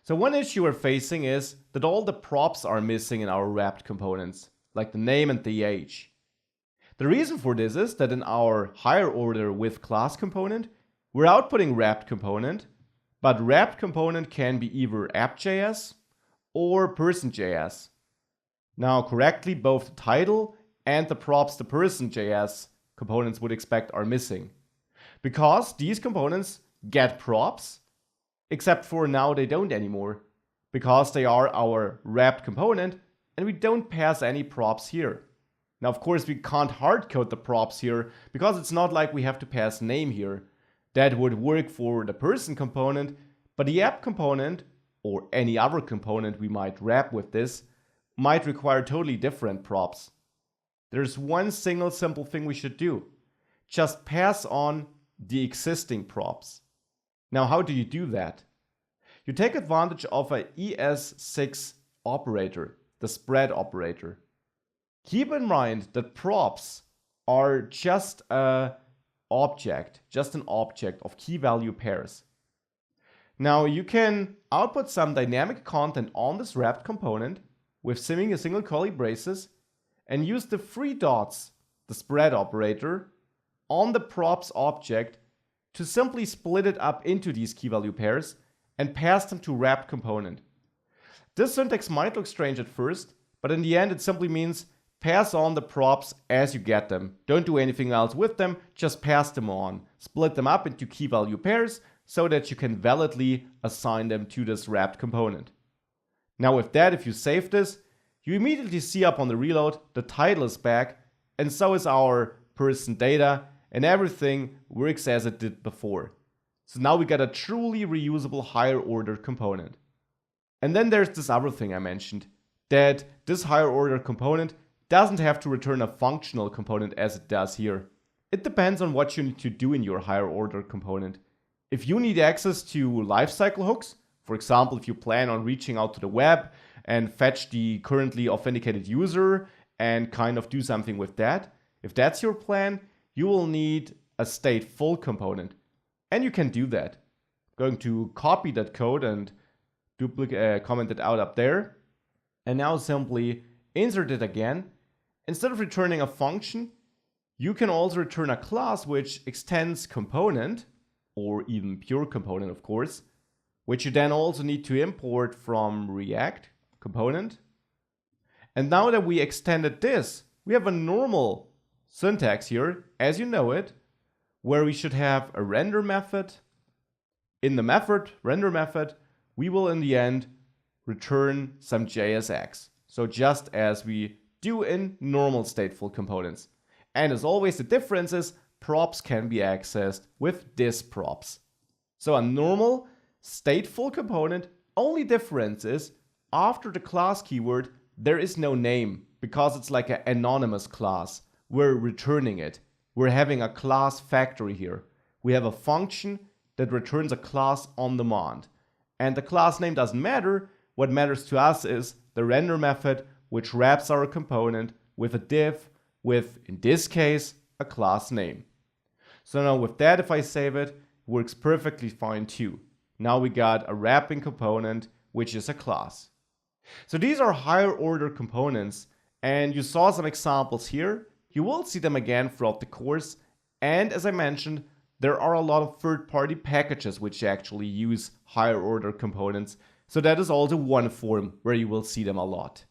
So one issue we're facing is that all the props are missing in our wrapped components, like the name and the age. The reason for this is that in our higher order with class component, we're outputting wrapped component, but wrapped component can be either app.js or person.js. Now correctly, both the title and the props the person.js components would expect are missing. Because these components get props, except for now they don't anymore, because they are our wrapped component and we don't pass any props here. Now of course we can't hardcode the props here because it's not like we have to pass name here. That would work for the person component, but the app component or any other component we might wrap with this might require totally different props. There's one single simple thing we should do. Just pass on the existing props. Now how do you do that? You take advantage of a ES6 operator, the spread operator. Keep in mind that props are just an object of key value pairs. Now you can output some dynamic content on this wrapped component with single curly braces and use the three dots, the spread operator, on the props object to simply split it up into these key value pairs and pass them to wrapped component. This syntax might look strange at first, but in the end it simply means pass on the props as you get them. Don't do anything else with them, just pass them on. Split them up into key value pairs so that you can validly assign them to this wrapped component. Now with that, if you save this, you immediately see up on the reload the title is back and so is our person data, and everything works as it did before. So now we got a truly reusable higher order component. And then there's this other thing I mentioned, that this higher order component doesn't have to return a functional component as it does here. It depends on what you need to do in your higher order component. If you need access to lifecycle hooks, for example, if you plan on reaching out to the web and fetch the currently authenticated user and kind of do something with that, if that's your plan, you will need a stateful component. And you can do that. I'm going to copy that code and comment it out up there. And now simply insert it again. Instead of returning a function, you can also return a class which extends component, or even pure component of course, which you then also need to import from React component. And now that we extended this, we have a normal syntax here, as you know it, where we should have a render method. In the render method, we will in the end return some JSX. So just as we do in normal stateful components. And as always, the difference is props can be accessed with this props. So a normal stateful component, only difference is after the class keyword, there is no name because it's like an anonymous class. We're returning it. We're having a class factory here. We have a function that returns a class on demand. And the class name doesn't matter. What matters to us is the render method, which wraps our component with a div with, in this case, a class name. So now with that, if I save it, it works perfectly fine too. Now we got a wrapping component, which is a class. So these are higher order components, and you saw some examples here. You will see them again throughout the course. And as I mentioned, there are a lot of third-party packages which actually use higher order components. So that is also one form where you will see them a lot.